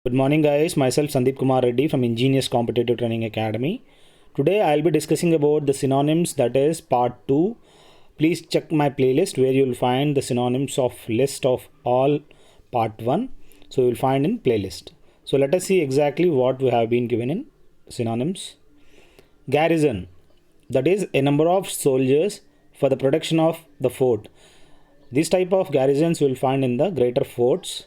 Good morning, guys. Myself Sandeep Kumar Reddy from Ingenious Competitive Training Academy. Today I'll be discussing about the synonyms, that is part 2. Please check my playlist where you'll find the synonyms of list of all part 1. So you'll find in playlist. So let us see exactly what we have been given in synonyms. Garrison, that is a number of soldiers for the protection of the fort. This type of garrisons you will find in the greater forts.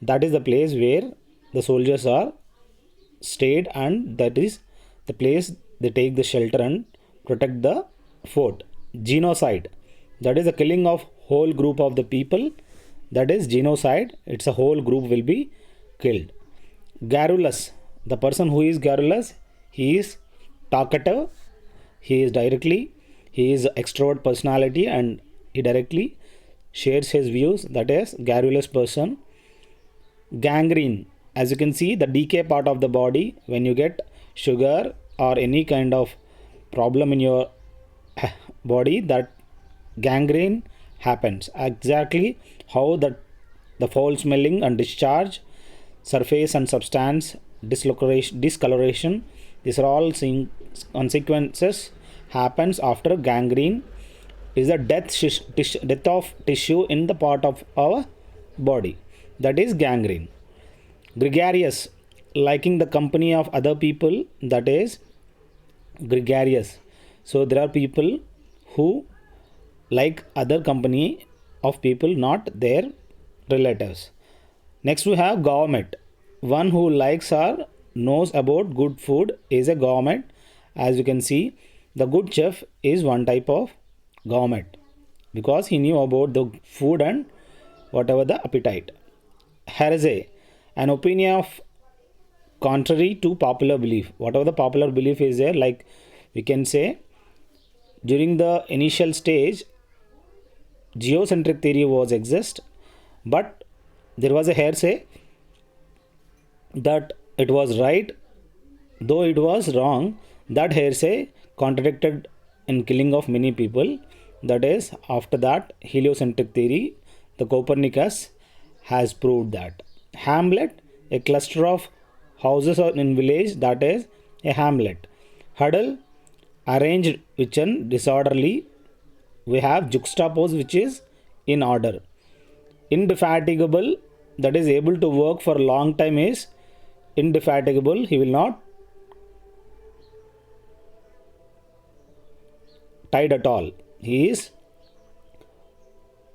That is the place where the soldiers are stayed, and that is the place they take the shelter and protect the fort. Genocide, that is the killing of whole group of the people. That is genocide. It's a whole group will be killed. Garrulous, the person who is garrulous, he is talkative, he is extrovert personality, and he directly shares his views. That is garrulous person. Gangrene, as you can see, the decay part of the body. When you get sugar or any kind of problem in your body, that gangrene happens. Exactly how the foul smelling and discharge, surface and substance discoloration, these are all consequences happens after gangrene. Is the death of tissue in the part of our body, that is gangrene. Gregarious, liking the company of other people, that is gregarious. So there are people who like other company of people, not their relatives. Next we have gourmet. One who likes or knows about good food is a gourmet. As you can see, the good chef is one type of gourmet because he knew about the food and whatever the appetite. Heresy, an opinion of contrary to popular belief. Whatever the popular belief is there, like we can say during the initial stage geocentric theory was exist, but there was a heresy that it was right, though it was wrong. That heresy contradicted in killing of many people. That is, after that heliocentric theory, the Copernicus has proved that. Hamlet, a cluster of houses in village, that is a hamlet. Huddle, arranged which is disorderly. We have juxtapose, which is in order. Indefatigable, that is able to work for a long time, is indefatigable. He will not tired at all. He is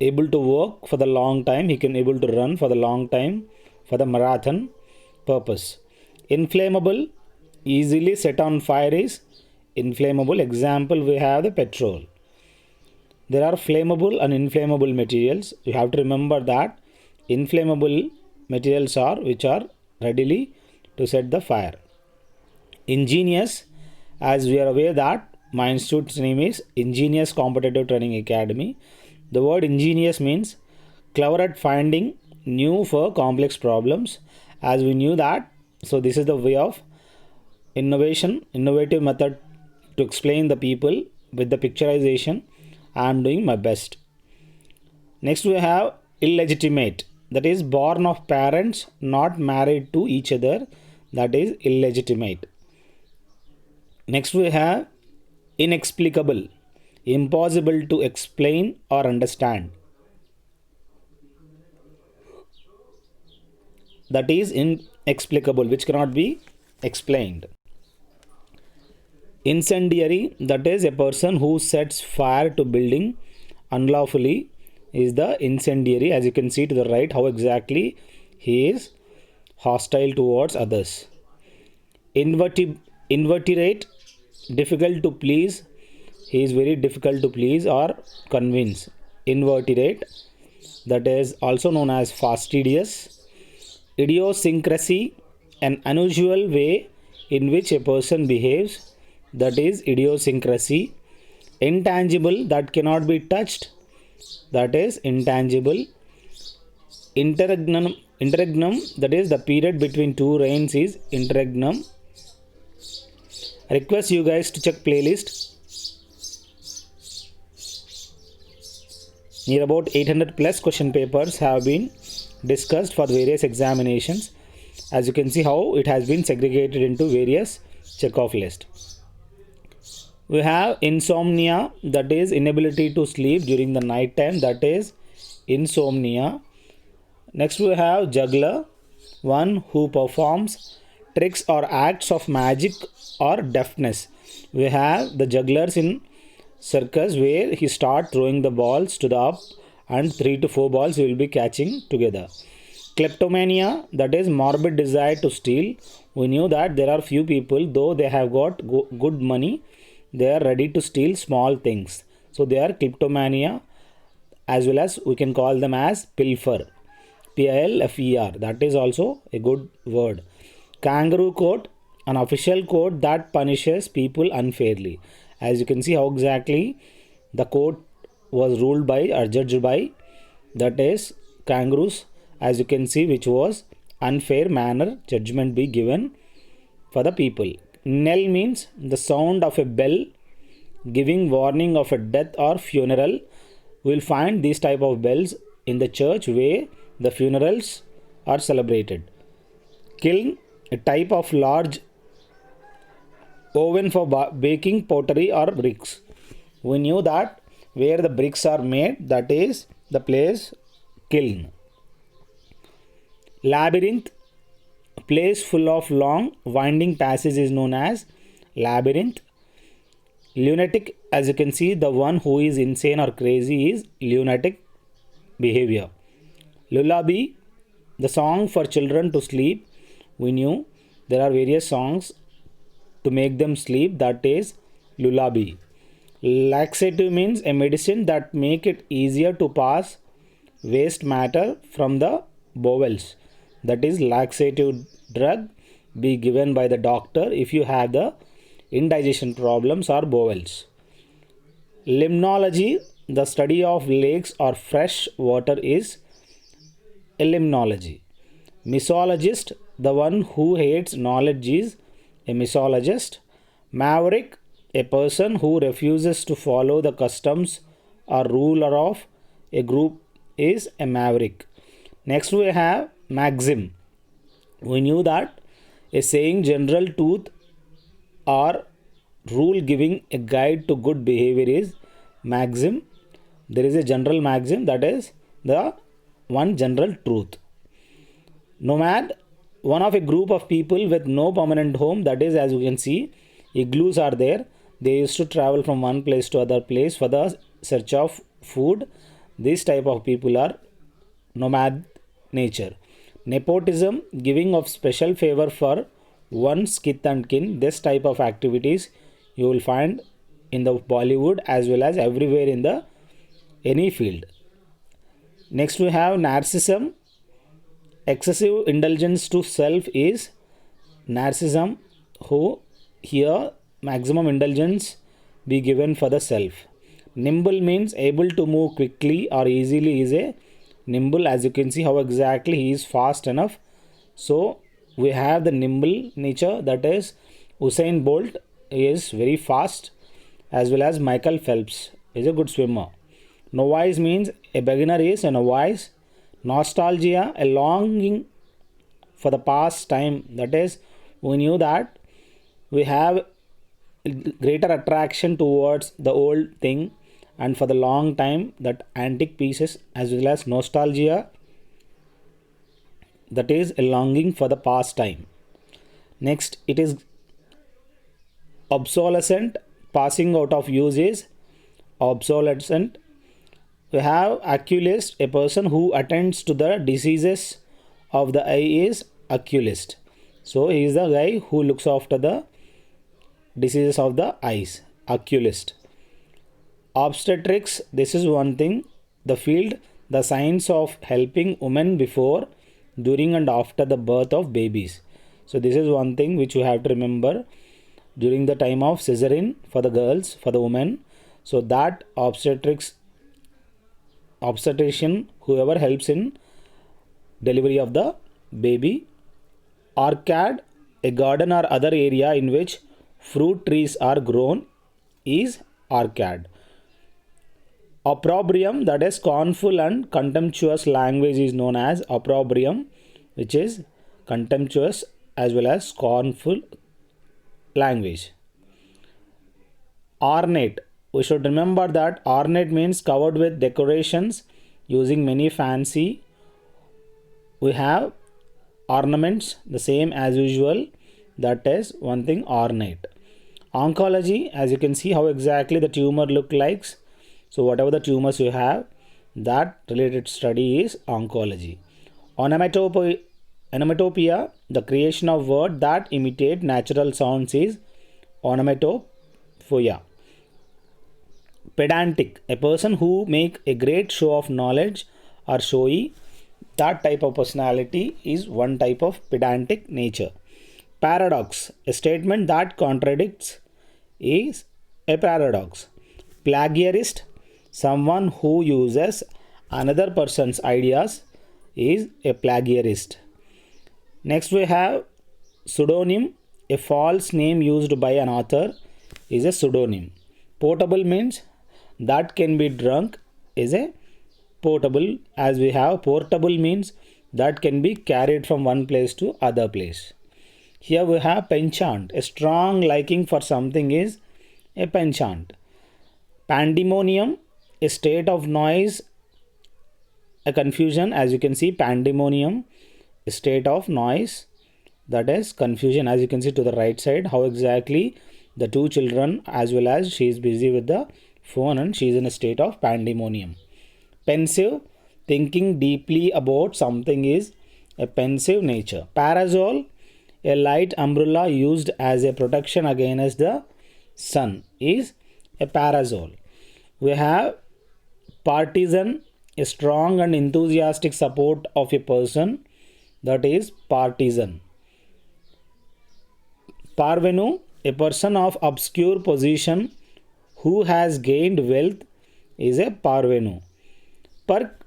able to work for the long time. He can able to run for the long time for the marathon purpose. Inflammable, easily set on fire, is inflammable. Example, we have the petrol. There are flammable and inflammable materials. You have to remember that inflammable materials are which are readily to set the fire. Ingenious, as we are aware that my institute's name is Ingenious Competitive Training Academy. The word ingenious means clever at finding new for complex problems, as we knew that. So this is the way of innovative method to explain the people with the picturization. I am doing my best. Next we have illegitimate, that is born of parents not married to each other, that is illegitimate. Next we have inexplicable, impossible to explain or understand, that is inexplicable, which cannot be explained. Incendiary, that is a person who sets fire to building unlawfully, is the incendiary. As you can see to the right how exactly he is hostile towards others. Invertebrate, difficult to please. He is very difficult to please or convince. Invertebrate, that is also known as fastidious. Idiosyncrasy, an unusual way in which a person behaves, that is idiosyncrasy. Intangible, that cannot be touched, that is intangible. Interregnum, that is the period between two rains, is interregnum. I request you guys to check playlist. Near about 800 plus question papers have been discussed for various examinations. As you can see how it has been segregated into various check-off list. We have insomnia, that is inability to sleep during the night time, that is insomnia. Next we have juggler, one who performs tricks or acts of magic or deafness. We have the jugglers in circus where he start throwing the balls to the up and 3 to 4 balls he will be catching together. Kleptomania, that is morbid desire to steal. We knew that there are few people, though they have got good money, they are ready to steal small things. So they are kleptomania, as well as we can call them as pilfer. Pilfer, that is also a good word. Kangaroo court, an official court that punishes people unfairly. As you can see how exactly the court was ruled by or judged by, that is kangaroos, as you can see, which was unfair manner judgment be given for the people. Knell means the sound of a bell giving warning of a death or funeral. We will find these type of bells in the church where the funerals are celebrated. Kiln, a type of large oven for baking pottery or bricks. We knew that where the bricks are made, that is the place kiln. Labyrinth, a place full of long winding passages is known as labyrinth. Lunatic, as you can see, the one who is insane or crazy is lunatic behavior. Lullaby, the song for children to sleep. We knew there are various songs to make them sleep, that is lullaby. Laxative means a medicine that make it easier to pass waste matter from the bowels, that is laxative drug be given by the doctor if you have the indigestion problems or bowels. Limnology, the study of lakes or fresh water is limnology. Misologist, the one who hates knowledge is a misologist. Maverick, a person who refuses to follow the customs or ruler of a group is a maverick. Next we have maxim. We knew that a saying, general truth or rule giving a guide to good behavior is maxim. There is a general maxim, that is the one general truth. Nomad, one of a group of people with no permanent home, that is, as you can see, igloos are there. They used to travel from one place to other place for the search of food. This type of people are nomad nature. Nepotism, giving of special favor for one's kith and kin. This type of activities you will find in the Bollywood as well as everywhere in the any field. Next we have narcissism. Excessive indulgence to self is narcissism, who here maximum indulgence be given for the self. Nimble means able to move quickly or easily is a nimble. As you can see how exactly he is fast enough. So we have the nimble nature, that is Usain Bolt is very fast, as well as Michael Phelps is a good swimmer. Novice means a beginner is a novice. Nostalgia, a longing for the past time, that is we knew that we have greater attraction towards the old thing and for the long time that antique pieces, as well as nostalgia, that is a longing for the past time. Next it is obsolescent, passing out of use is obsolescent. We have oculist, a person who attends to the diseases of the eye is oculist. So he is the guy who looks after the diseases of the eyes, oculist. Obstetrics, this is one thing, the field, the science of helping women before, during and after the birth of babies. So this is one thing which you have to remember during the time of cesarean for the girls, for the women. So that obstetrician, whoever helps in delivery of the baby. Orchard, a garden or other area in which fruit trees are grown is orchard. Opprobrium, that is scornful and contemptuous language is known as opprobrium, which is contemptuous as well as scornful language. Ornate. We should remember that ornate means covered with decorations using many fancy. We have ornaments, the same as usual. That is one thing, ornate. Oncology, as you can see how exactly the tumor look like. So whatever the tumors you have, that related study is oncology. Onomatopoeia, the creation of word that imitate natural sounds is onomatopoeia. Pedantic, a person who make a great show of knowledge or showy, that type of personality is one type of pedantic nature. Paradox, a statement that contradicts, is a paradox. Plagiarist, someone who uses another person's ideas, is a plagiarist. Next we have pseudonym, a false name used by an author is a pseudonym. Portable means that can be drunk is a portable, as we have portable means that can be carried from one place to other place. Here we have penchant, a strong liking for something is a penchant. Pandemonium, a state of noise, a confusion, as you can see pandemonium, a state of noise, that is confusion, as you can see to the right side how exactly the two children as well as she is busy with the phone and she is in a state of pandemonium. Pensive, thinking deeply about something is a pensive nature. Parasol, a light umbrella used as a protection against the sun is a parasol. We have partisan, a strong and enthusiastic support of a person, that is partisan. Parvenu, a person of obscure position who has gained wealth is a parvenu. Perk,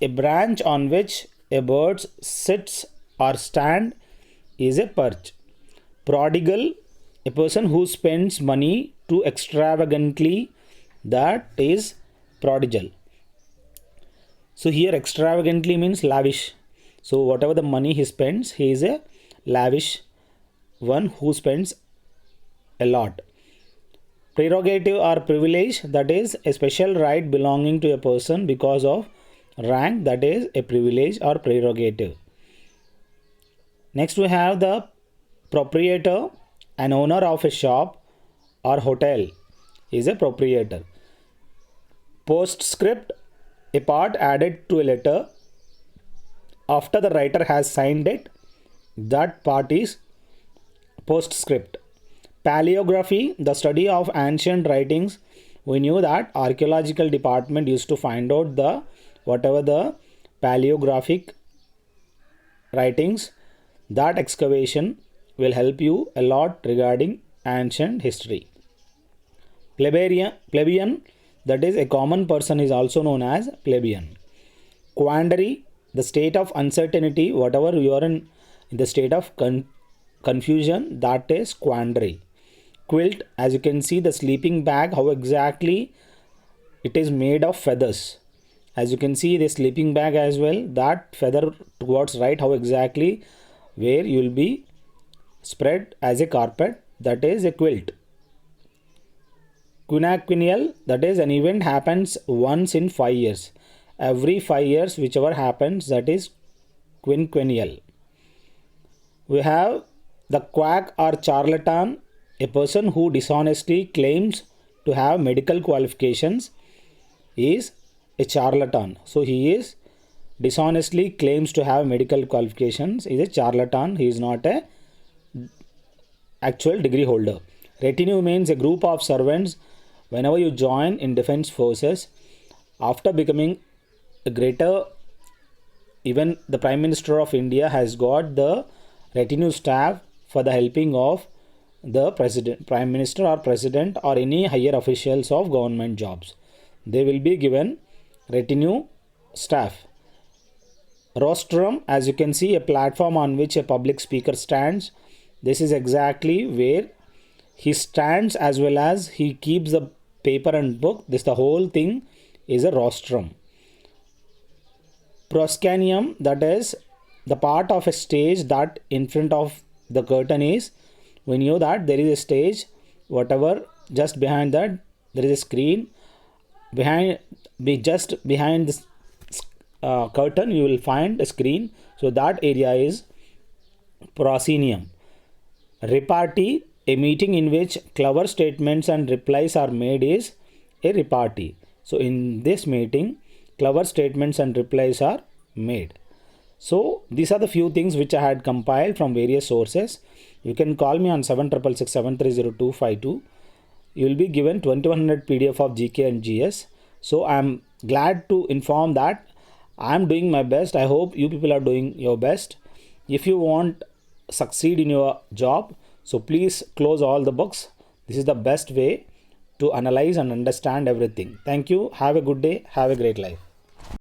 a branch on which a bird sits or stand is a perch. Prodigal, a person who spends money too extravagantly, that is prodigal. So here extravagantly means lavish. So whatever the money he spends, he is a lavish one who spends a lot. Prerogative or privilege, that is a special right belonging to a person because of rank, that is a privilege or prerogative. Next we have the proprietor, an owner of a shop or hotel is a proprietor. Postscript, a part added to a letter after the writer has signed it, that part is postscript. Paleography, the study of ancient writings. We knew that archaeological department used to find out the whatever the paleographic writings, that excavation will help you a lot regarding ancient history. Plebeian, that is a common person is also known as plebeian. Quandary, the state of uncertainty, whatever you are in the state of confusion, that is quandary. Quilt, as you can see the sleeping bag, how exactly it is made of feathers. As you can see the sleeping bag as well, that feather towards right, how exactly where you will be spread as a carpet, that is a quilt. Quinquennial, that is an event happens once in 5 years. Every 5 years whichever happens, that is quinquennial. We have the quack or charlatan, a person who dishonestly claims to have medical qualifications is a charlatan. So he is dishonestly claims to have medical qualifications is a charlatan. He is not a actual degree holder. Retinue means a group of servants. Whenever you join in defense forces, after becoming a greater, even the Prime Minister of India has got the retinue staff for the helping of the president, prime minister or president or any higher officials of government jobs. They will be given retinue staff. Rostrum, as you can see, a platform on which a public speaker stands. This is exactly where he stands as well as he keeps the paper and book. This the whole thing is a rostrum. Proscenium, that is the part of a stage that in front of the curtain is, we know that there is a stage, whatever, just behind that there is a screen, just behind this curtain you will find a screen, so that area is proscenium. Repartee, a meeting in which clever statements and replies are made, is a repartee. So in this meeting, clever statements and replies are made. So these are the few things which I had compiled from various sources. You can call me on 7667302252. You will be given 2100 PDF of GK and GS. So I am glad to inform that I am doing my best. I hope you people are doing your best. If you want succeed in your job, so please close all the books. This is the best way to analyze and understand everything. Thank you. Have a good day. Have a great life.